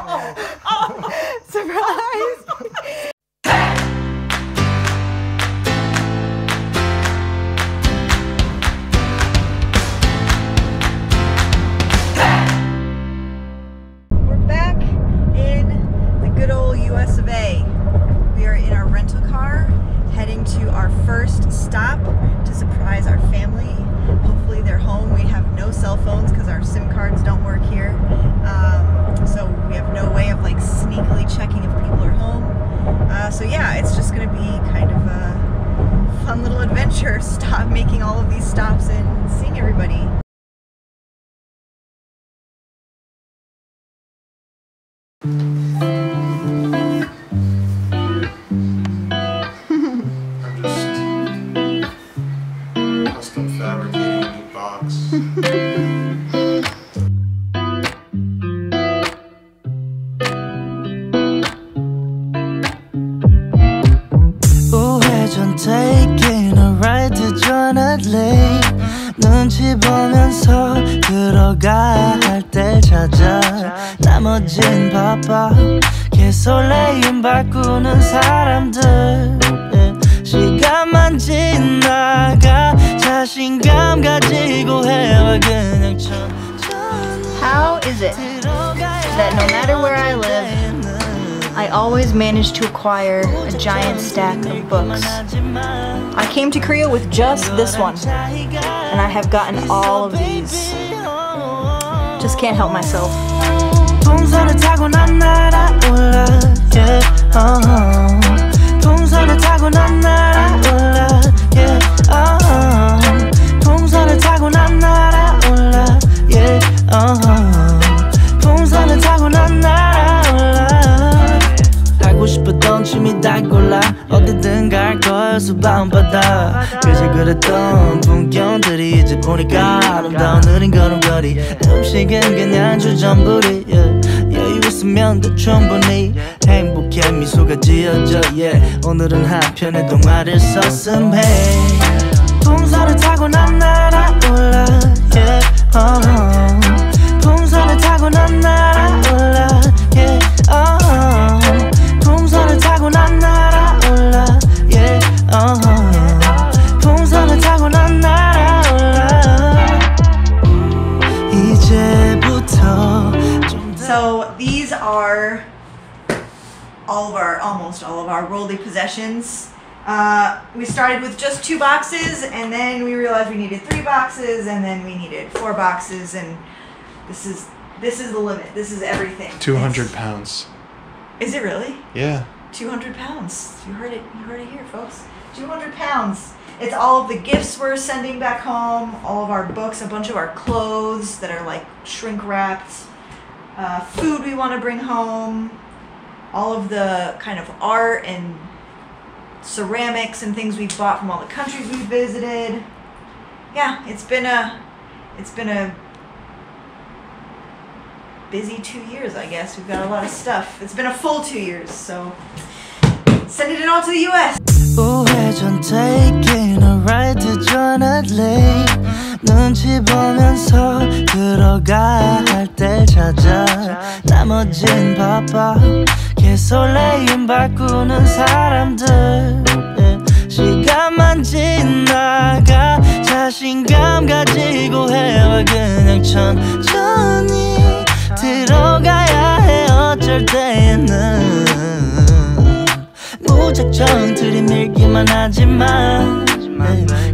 Surprise! We're back in the good old US of A. We are in our rental car heading to our first stop to surprise our family. Hopefully they're home. We have no cell phones because our SIM cards don't work here. So we have no way of like sneakily checking if people are home. So yeah, it's just gonna be kind of a fun little adventure, making all of these stops and seeing everybody. Fabricating a new box. 우회전 taking a ride to journey 눈치 보면서 들어가야 할 때 찾아 나머진 바빠 개설레임 바꾸는 사람들 시간만 지나가 자신감 가지고 해와 그냥 천천히. How is it that no matter where I live, I always manage to acquire a giant stack of books? I came to Korea with just this one, and I have gotten all of these. Just can't help myself. 동선을 타고 난 날아올라 동선을 타고 난 날아올라 동선을 타고 난 날아올라 동선을 타고 난 날아올라 하고 싶었던 취미 다 골라 어디든 갈 거야 수박은 바다 그저 그랬던 풍경들이 이제 보니까 아름다운 느린 걸음걸이 음식은 그냥 주전부리 여유 있으면 더 충분히 행복해 미소가 지어져 오늘은 한편의 동화를 썼음해 동선을 타고 난 날아올라 동선을 타고 난 날아올라 동선을 타고 난 날아올라 동선을 타고 난 날아올라 이제부터 So these are almost all of our worldly possessions. We started with just 2 boxes, and then we realized we needed 3 boxes, and then we needed 4 boxes, and this is the limit. This is everything. 200 pounds. Is it really? Yeah. 200 pounds. You heard it here, folks. 200 pounds. It's all of the gifts we're sending back home, all of our books, a bunch of our clothes that are like shrink wrapped, food we want to bring home, all of the kind of art and ceramics and things we've bought from all the countries we've visited. Yeah, it's been a busy 2 years, I guess. We've got a lot of stuff. It's been a full 2 years, so sending it all to the US. 우회전 taking a ride to journey 눈치 보면서 들어가야 할 때 찾아 나머진 바빠 개설레임 바꾸는 사람들 시간만 지나가 자신감 가지고 해와 그냥 천천히 들어가야 해 어쩔 때는 무작정 들이밀기만 하지만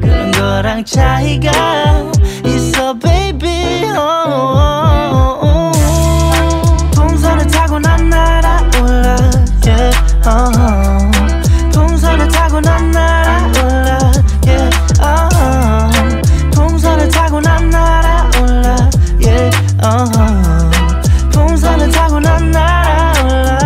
그런 거랑 차이가 있어 baby 동선을 타고 난 날아올라 동선을 타고 난 날아올라 동선을 타고 난 날아올라 동선을 타고 난 날아올라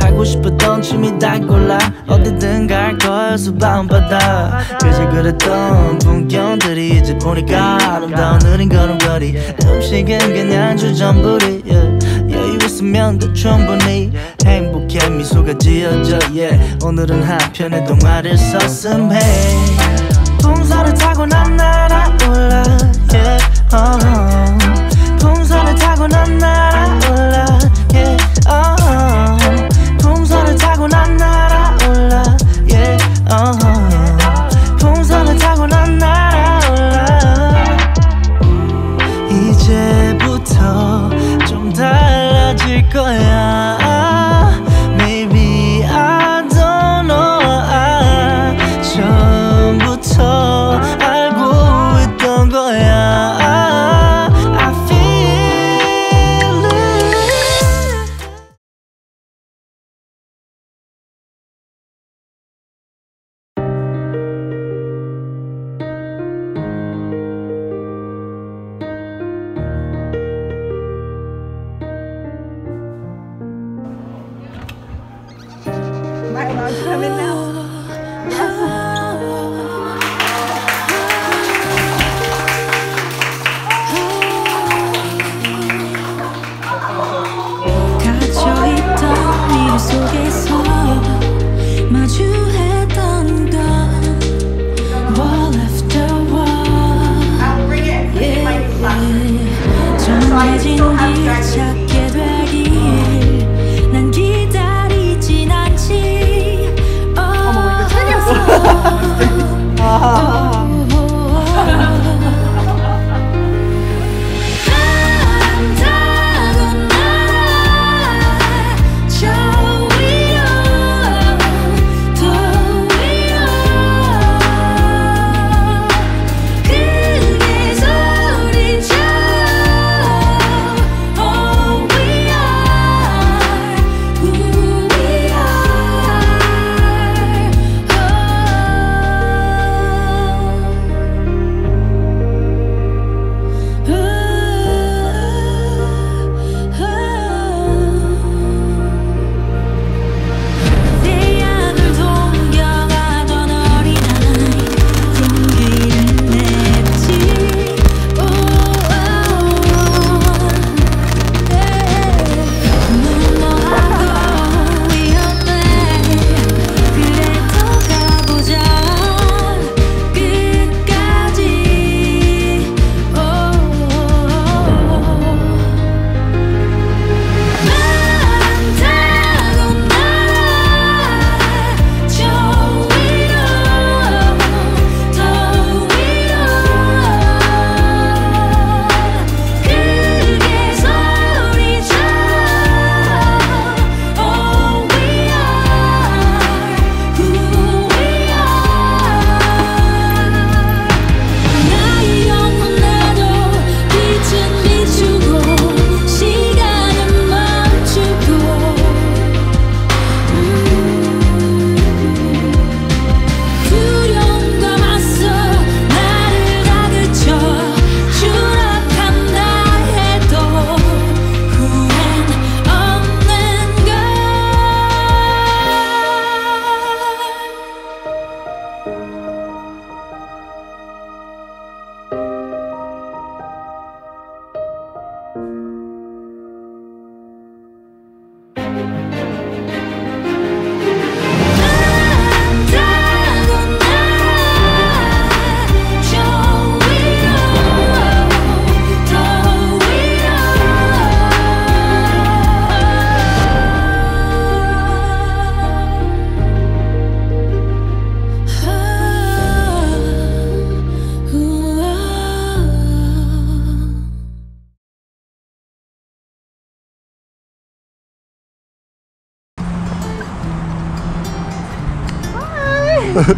하고 싶었던 취미 다 골라 어디든 갈 거야 수박은 바다 그저 그랬던 풍경들이 이제 보니까 아름다운 느린 걸음걸이 음식은 그냥 주전부리 여유 있으면 더 충분히 행복해 미소가 지어져 오늘은 한편의 동화를 썼음해 동선을 타고 난 날아올라 동선을 타고 난 날아올라 이제부터 좀 달라질 거야. Maybe I don't know. 처음부터 알고 있던 거야. I feel it. Am I allowed to come in now? 갇혀있던 일 속에서 마주했던 건 wall after wall. I'll bring it. Yeah. 정해진 길 찾게 되길 난 기다리진 않지. 어머 이거 아. What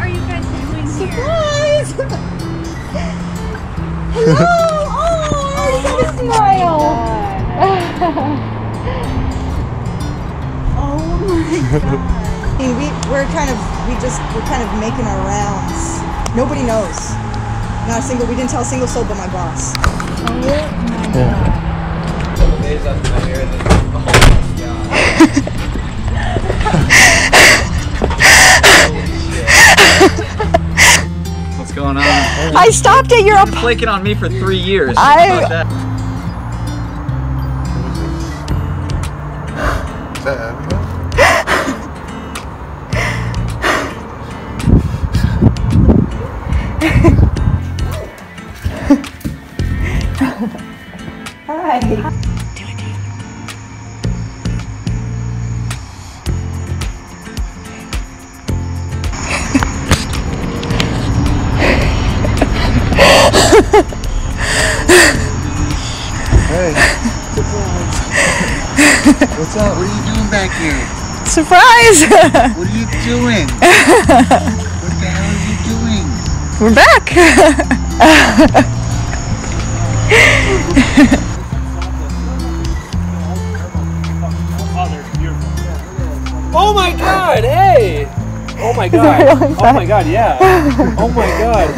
are you guys doing here? Surprise! Hello! Oh, you have a smile! Oh my god. Hey, we're kind of making our rounds. Nobody knows. Not a single, we didn't tell a single soul but my boss. Oh my god. What's going on? I stopped at your You've been flaking on me for 3 years. How about that? Is that Abigail? Hi. Ha ha ha. What's up? What are you doing back here? Surprise! What are you doing? What the hell are you doing? We're back! Oh my god, hey! Oh my god. Oh my god, yeah. Oh my god.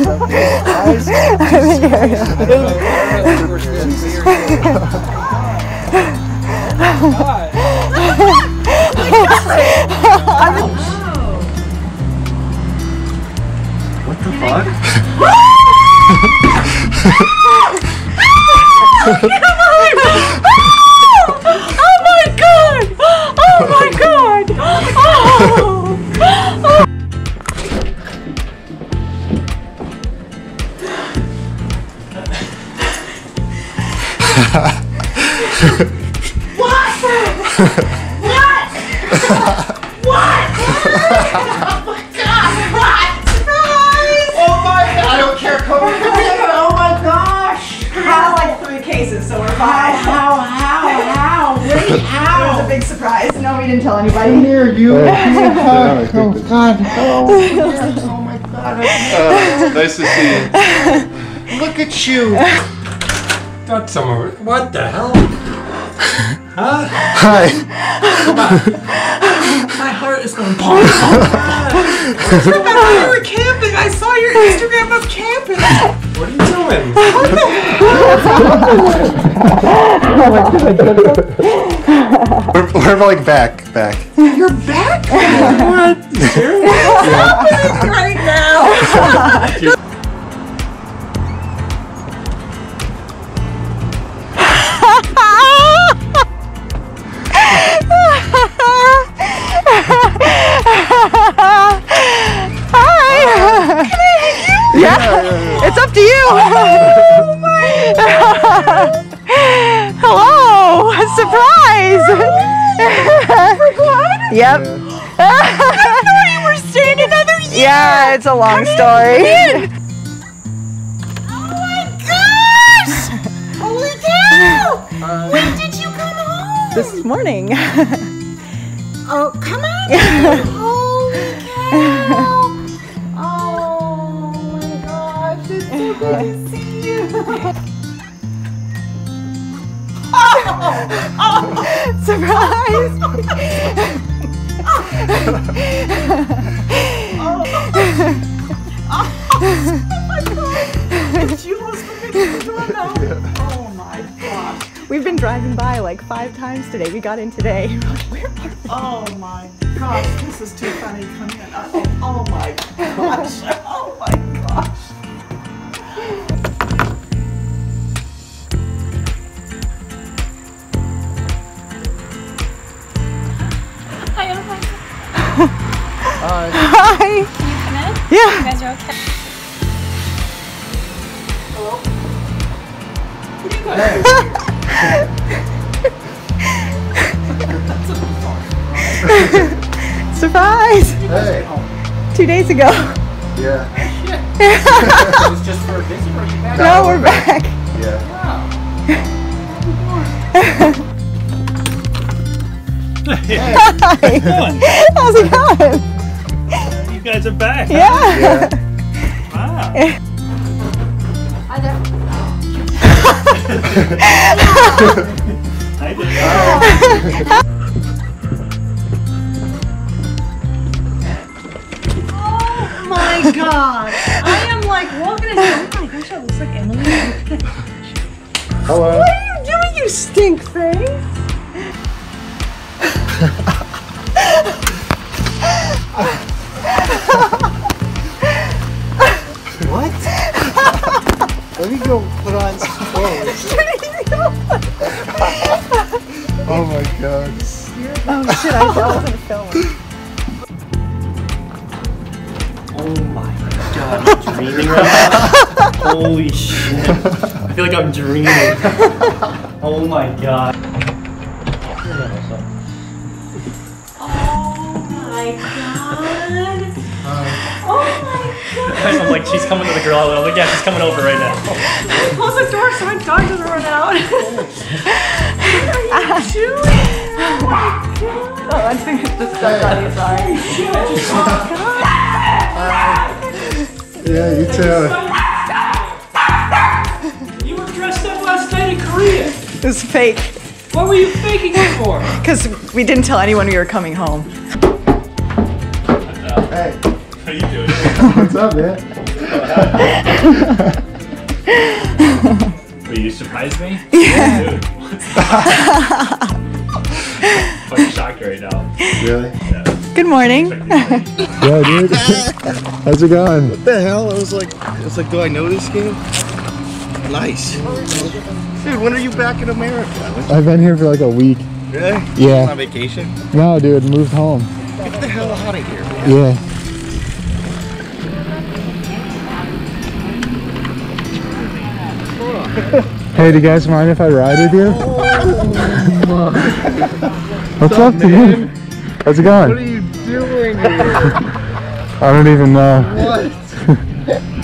What the fuck? Oh my god! Oh my god! I don't care, Cody. Oh my gosh! We had like 3 cases, so we're fine. How? Wait, It was a how? big surprise. No, we didn't tell anybody. Here, you. Oh God. Oh my God. Nice to see you. Look at you. Got someone. What the hell? Huh? Hi. My heart is going to pop. Remember we were camping. I saw your Instagram of camping. What are you doing? We're like back. You're back? What? What's happening right now? Hi! Yeah, it's up to you. Hello! Surprise! Yep. I thought you were staying another year. Yeah, it's a long story. Oh my gosh! Holy cow! When did you come home? This morning. Oh, come on! Holy cow! Oh my gosh, it's so good to see you! Surprise! Oh my gosh. We've been driving by like 5 times today. We got in today. Where are we? Oh my gosh. This is too funny. Come in. Oh my gosh. Oh my gosh. Hi. Come in? Yeah. You guys are okay? Surprise! Hey. 2 days ago. Yeah. It's just for a visit or you back? No, we're back. Yeah. Hi. How's it going? You guys are back. Yeah. Yeah. Wow. I did. Oh my god. I am like walking in. Oh my gosh, that looks like Emily. Hello. What are you doing, you stink face? What? Let me go put on some clothes. Oh my God. Oh shit, I wasn't filming. Oh my god, I'm dreaming right now. Holy shit. I feel like I'm dreaming. Oh my god. I'm like, she's coming to the girl. I'm like, yeah, she's coming over right now. Close the door so my dog doesn't run out. What are you doing? Oh, I think it's just stuck on his eye. Yeah, you too. You were dressed up last night in Korea. It was fake. What were you faking it for? Because we didn't tell anyone we were coming home. Hey, How you doing? what's up, man? Will you surprise me? Yeah. Dude, I'm shocked right now. Really? Good morning. Yeah, dude. How's it going? What the hell? I was like, do I know this game? Nice. Dude, when are you back in America? I've been here for like a week. Really? Yeah. On vacation? No, dude, moved home. Get the hell out of here. Yeah. Hey, do you guys mind if I ride with you? What's up, dude? How's it going? What are you doing here? I don't even know. What?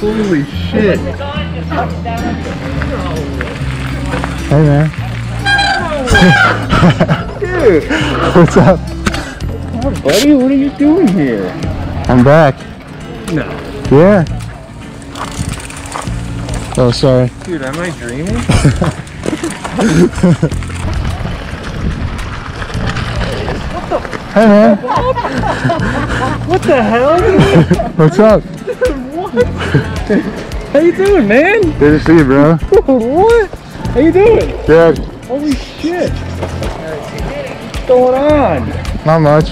Holy shit. Hey, man. Dude. What's up? Oh, buddy, what are you doing here? I'm back. No. Yeah. Oh, sorry. Dude, am I dreaming? Hey, man. What the hell? What's up? What? How you doing, man? Good to see you, bro. What? How you doing? Good. Holy shit. What's going on? Not much.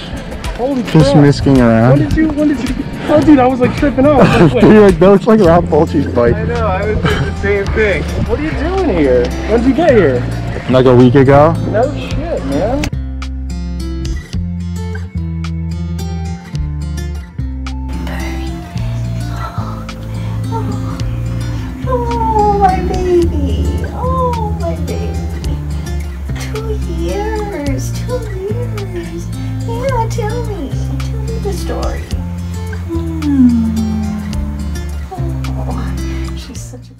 Holy Just crap. misking around. When did you, oh dude, I was like tripping out. I was like, Dude, like, that looks like Ralph Fulci's bike. I know, I was doing the same thing. What are you doing here? When did you get here? Like a week ago. No shit, man. Oh, my baby. Oh, my baby. 2 years. 2 years. Yeah, tell me. Tell me the story. Oh, she's such a